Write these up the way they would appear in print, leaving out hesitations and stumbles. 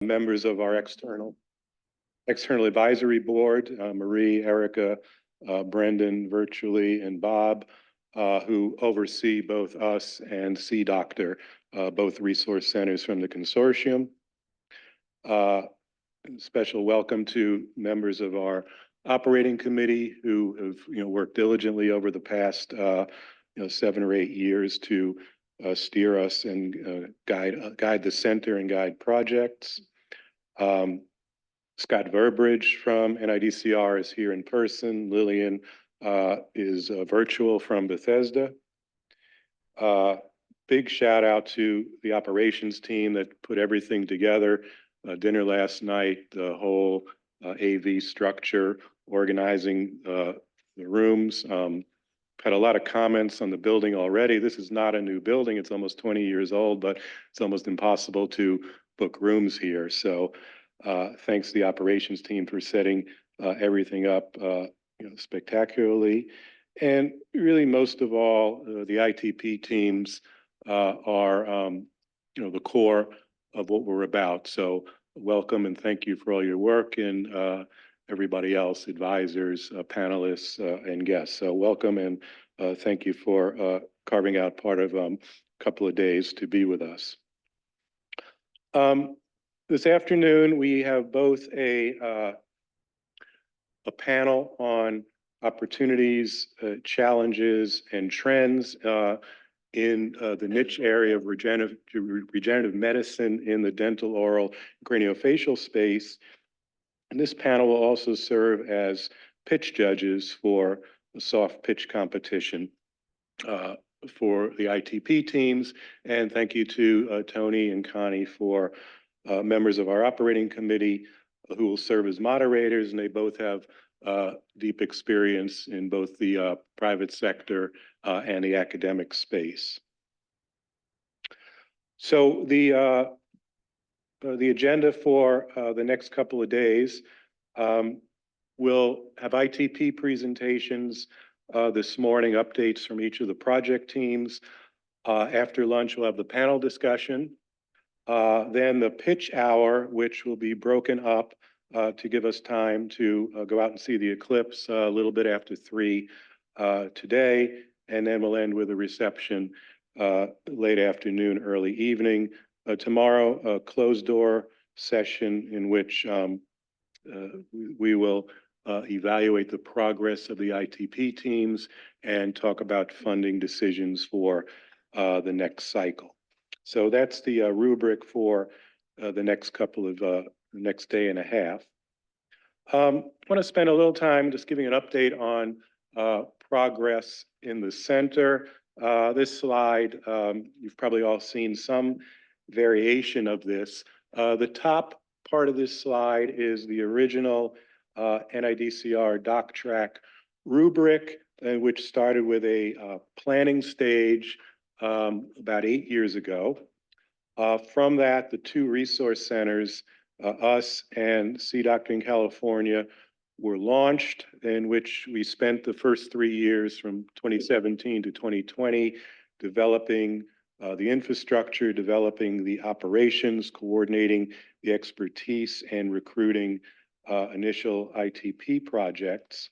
members of our external advisory board, Marie, Erica, Brendan virtually, and Bob, who oversee both us and CDoctor, both resource centers from the consortium. Special welcome to members of our operating committee who have worked diligently over the past 7 or 8 years to steer us and guide the center and guide projects. Scott Verberidge from NIDCR is here in person. Lillian is virtual from Bethesda. Big shout out to the operations team that put everything together. Dinner last night, the whole AV structure, organizing the rooms. Had a lot of comments on the building already. This is not a new building. It's almost 20 years old, but it's almost impossible to book rooms here. So thanks to the operations team for setting everything up spectacularly. And really, most of all, the ITP teams are the core of what we're about. So welcome and thank you for all your work, and everybody else, advisors, panelists, and guests. So welcome and thank you for carving out part of a couple of days to be with us. This afternoon, we have both a panel on opportunities, challenges, and trends in the niche area of regenerative medicine in the dental, oral, craniofacial space. And this panel will also serve as pitch judges for the soft pitch competition for the ITP teams. And thank you to Tony and Connie for members of our operating committee who will serve as moderators, and they both have deep experience in both the private sector and the academic space. So the agenda for the next couple of days, we'll have ITP presentations this morning, updates from each of the project teams. After lunch, we'll have the panel discussion. Then the pitch hour, which will be broken up to give us time to go out and see the eclipse a little bit after 3 today. And then we'll end with a reception late afternoon, early evening. Tomorrow, a closed door session in which we will evaluate the progress of the ITP teams and talk about funding decisions for the next cycle. So that's the rubric for the next couple of next day and a half. I want to spend a little time just giving an update on progress in the center. This slide, you've probably all seen some variation of this. The top part of this slide is the original NIDCR doc track rubric, which started with a planning stage about 8 years ago. From that, the 2 resource centers, us and CDoctor in California, were launched, in which we spent the first 3 years from 2017 to 2020 developing the infrastructure, developing the operations, coordinating the expertise, and recruiting initial ITP projects.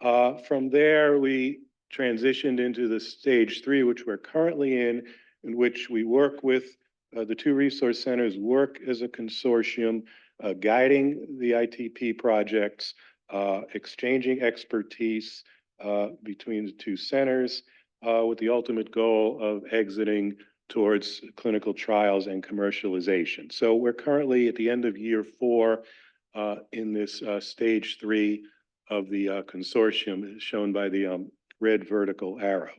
From there, we transitioned into the stage 3, which we're currently in which we work with the 2 resource centers, work as a consortium, guiding the ITP projects, exchanging expertise between the 2 centers, with the ultimate goal of exiting towards clinical trials and commercialization. So we're currently at the end of year 4 in this stage 3 of the consortium, shown by the red vertical arrow.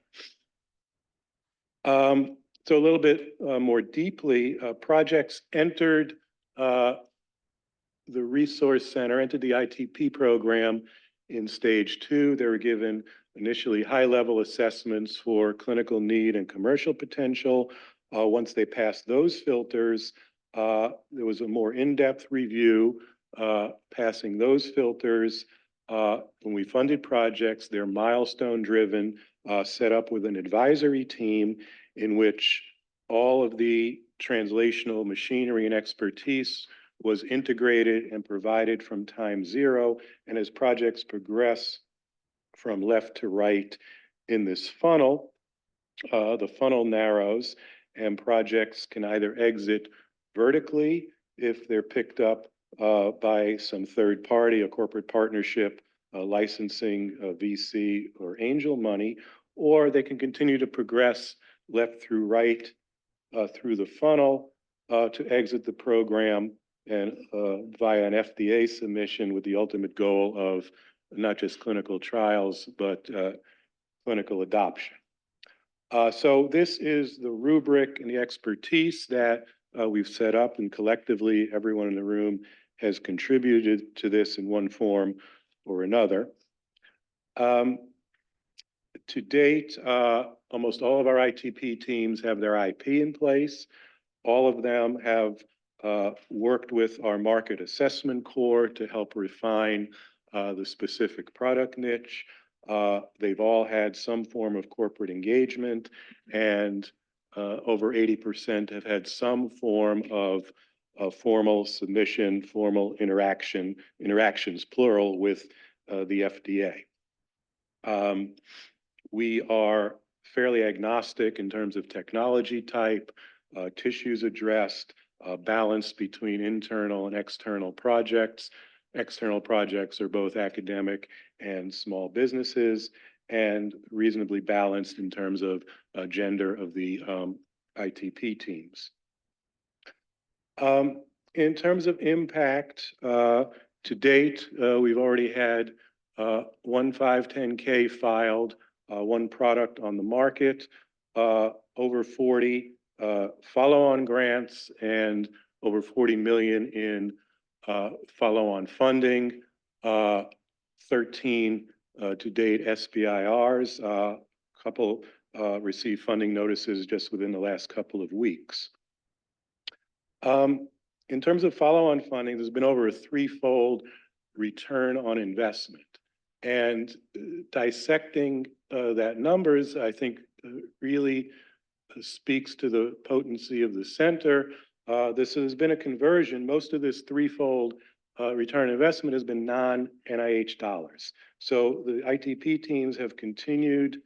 So a little bit more deeply, projects entered the resource center, entered the ITP program in stage 2. They were given initially high-level assessments for clinical need and commercial potential. Once they passed those filters, there was a more in-depth review. Passing those filters, when we funded projects, they're milestone-driven, set up with an advisory team in which all of the translational machinery and expertise was integrated and provided from time zero. And as projects progress from left to right in this funnel, the funnel narrows and projects can either exit vertically if they're picked up by some third party, a corporate partnership, licensing, VC, or angel money, or they can continue to progress left through right through the funnel to exit the program and via an FDA submission with the ultimate goal of not just clinical trials, but clinical adoption. So this is the rubric and the expertise that we've set up, and collectively everyone in the room has contributed to this in one form or another. To date, almost all of our ITP teams have their IP in place. All of them have worked with our market assessment core to help refine the specific product niche. They've all had some form of corporate engagement, and over 80% have had some form of formal submission, formal interactions plural with the FDA. We are fairly agnostic in terms of technology type, tissues addressed, balance between internal and external projects. External projects are both academic and small businesses, and reasonably balanced in terms of gender of the ITP teams. In terms of impact, to date, we've already had one 510K filed, one product on the market, over 40 follow-on grants, and over 40 million in follow-on funding, 13 to date SBIRs, a couple received funding notices just within the last couple of weeks. In terms of follow-on funding, there's been over a threefold return on investment. And dissecting that numbers, I think, really speaks to the potency of the center. This has been a conversion. Most of this threefold return on investment has been non-NIH dollars. So the ITP teams have continued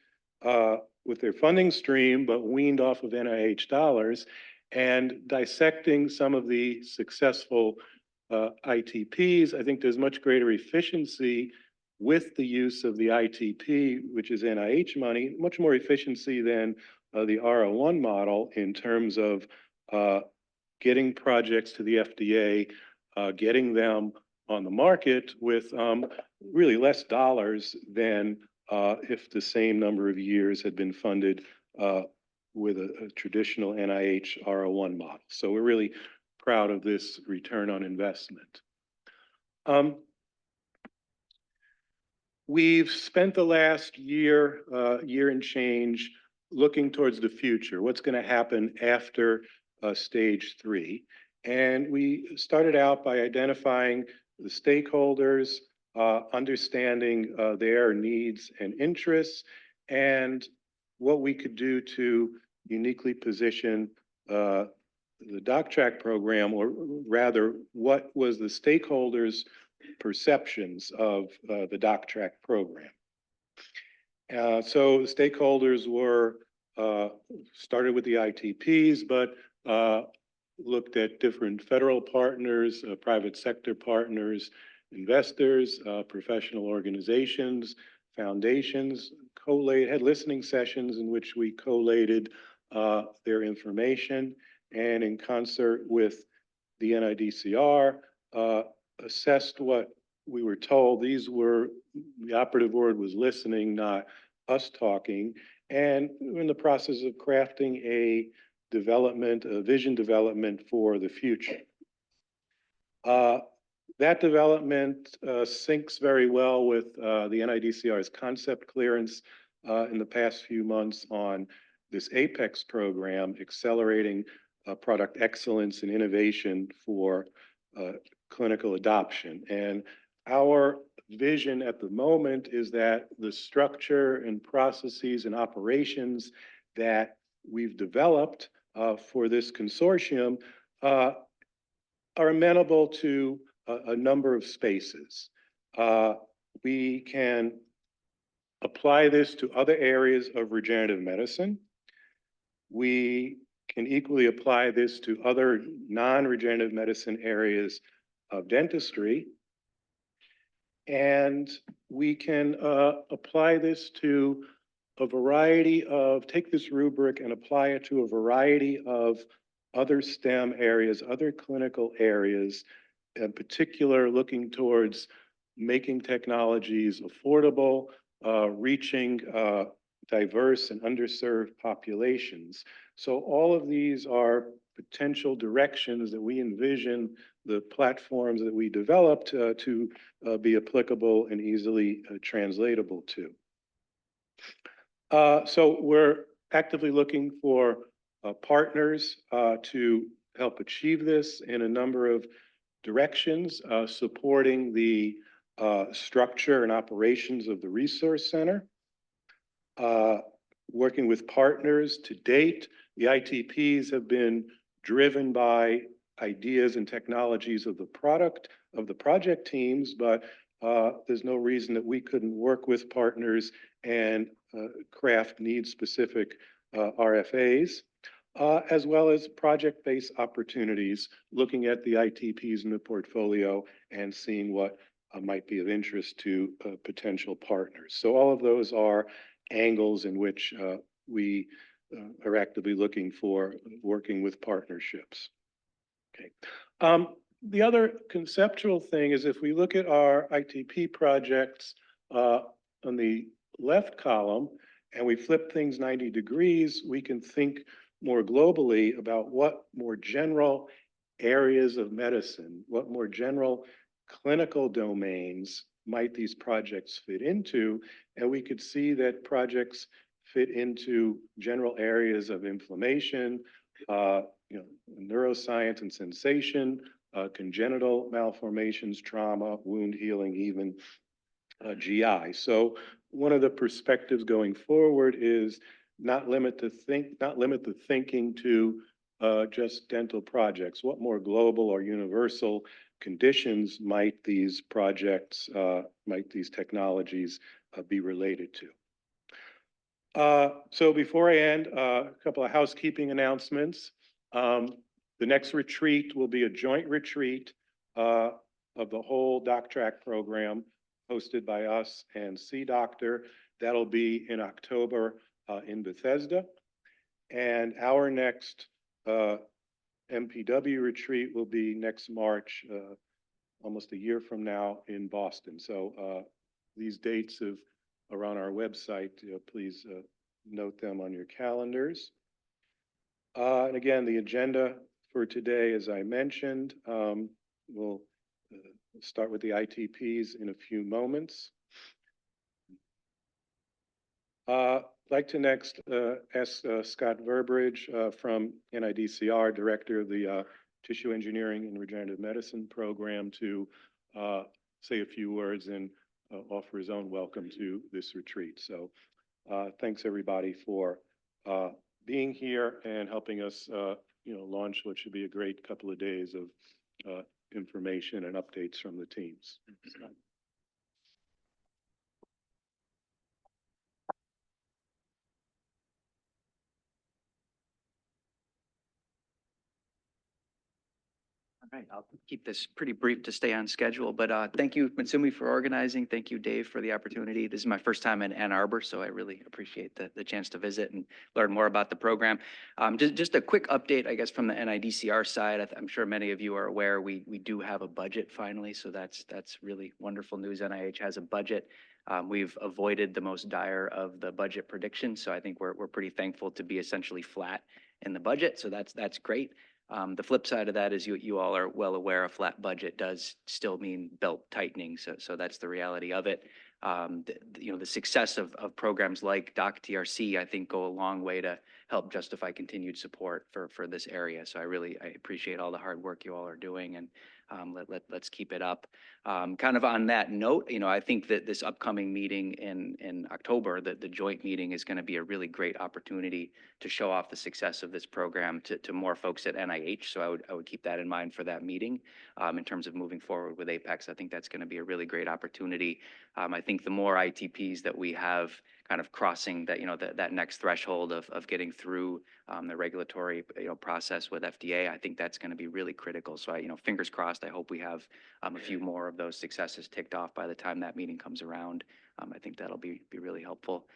with their funding stream, but weaned off of NIH dollars. And dissecting some of the successful ITPs, I think there's much greater efficiency with the use of the ITP, which is NIH money, much more efficiency than the R01 model in terms of getting projects to the FDA, getting them on the market with really less dollars than if the same number of years had been funded with a traditional NIH R01 model. So we're really proud of this return on investment. We've spent the last year, year and change, looking towards the future. What's going to happen after stage 3? And we started out by identifying the stakeholders, understanding their needs and interests, and what we could do to uniquely position the DocTrack program, or rather, what was the stakeholders' perceptions of the DocTrack program. So the stakeholders were started with the ITPs, but looked at different federal partners, private sector partners, investors, professional organizations, foundations, had listening sessions in which we collated their information, and in concert with the NIDCR, assessed what we were told. These were, the operative word was listening, not us talking, and we're in the process of crafting a vision development for the future. That development syncs very well with the NIDCR's concept clearance in the past few months on this APEX program, accelerating product excellence and innovation for clinical adoption. And our vision at the moment is that the structure and processes and operations that we've developed for this consortium are amenable to a number of spaces. We can apply this to other areas of regenerative medicine. We can equally apply this to other non-regenerative medicine areas of dentistry. And we can apply this to a variety of, take this rubric and apply it to a variety of other STEM areas, other clinical areas, in particular looking towards making technologies affordable, reaching diverse and underserved populations. So all of these are potential directions that we envision the platforms that we developed to be applicable and easily translatable to. So we're actively looking for partners to help achieve this in a number of directions, supporting the structure and operations of the resource center, working with partners. To date, the ITPs have been driven by ideas and technologies of the project teams, but there's no reason that we couldn't work with partners and craft need-specific RFAs, as well as project-based opportunities, looking at the ITPs in the portfolio and seeing what might be of interest to potential partners. So all of those are angles in which we are actively looking for working with partnerships. Okay. The other conceptual thing is if we look at our ITP projects on the left column and we flip things 90 degrees, we can think more globally about what more general areas of medicine, what more general clinical domains might these projects fit into. And we could see that projects fit into general areas of inflammation, neuroscience and sensation, congenital malformations, trauma, wound healing, even GI. So one of the perspectives going forward is not limit the thinking to just dental projects. What more global or universal conditions might these projects, might these technologies be related to? So before I end, a couple of housekeeping announcements. The next retreat will be a joint retreat of the whole DocTrack program hosted by us and C-Doctor. That'll be in October in Bethesda. And our next MPW retreat will be next March, almost a year from now in Boston. So these dates are on our website. Please note them on your calendars. And again, the agenda for today, as I mentioned, we'll start with the ITPs in a few moments. I'd like to next ask Scott Verberidge from NIDCR, Director of the Tissue Engineering and Regenerative Medicine Program, to say a few words and offer his own welcome to this retreat. So thanks everybody for being here and helping us launch what should be a great couple of days of information and updates from the teams. All right, I'll keep this pretty brief to stay on schedule, but thank you, Matsumi, for organizing. Thank you, Dave, for the opportunity. This is my first time in Ann Arbor, so I really appreciate the chance to visit and learn more about the program. Just a quick update, I guess, from the NIDCR side. I'm sure many of you are aware we do have a budget finally, so that's really wonderful news. NIH has a budget. We've avoided the most dire of the budget predictions, so I think we're pretty thankful to be essentially flat in the budget, so that's great. The flip side of that is you all are well aware a flat budget does still mean belt tightening. So that's the reality of it. The success of programs like DocTRC, I think, go a long way to help justify continued support for this area. So I appreciate all the hard work you all are doing. And Let's keep it up. Kind of on that note, I think that this upcoming meeting in October, the joint meeting is going to be a really great opportunity to show off the success of this program to more folks at NIH. So I would keep that in mind for that meeting. In terms of moving forward with Apex, I think that's going to be a really great opportunity. I think the more ITPs that we have kind of crossing that, that next threshold of getting through the regulatory, process with FDA, I think that's going to be really critical. So fingers crossed, I hope we have a few more of those successes ticked off by the time that meeting comes around. I think that'll be really helpful.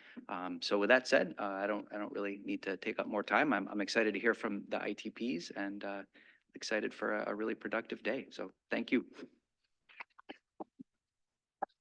So with that said, I don't really need to take up more time. I'm excited to hear from the ITPs and excited for a really productive day. So thank you.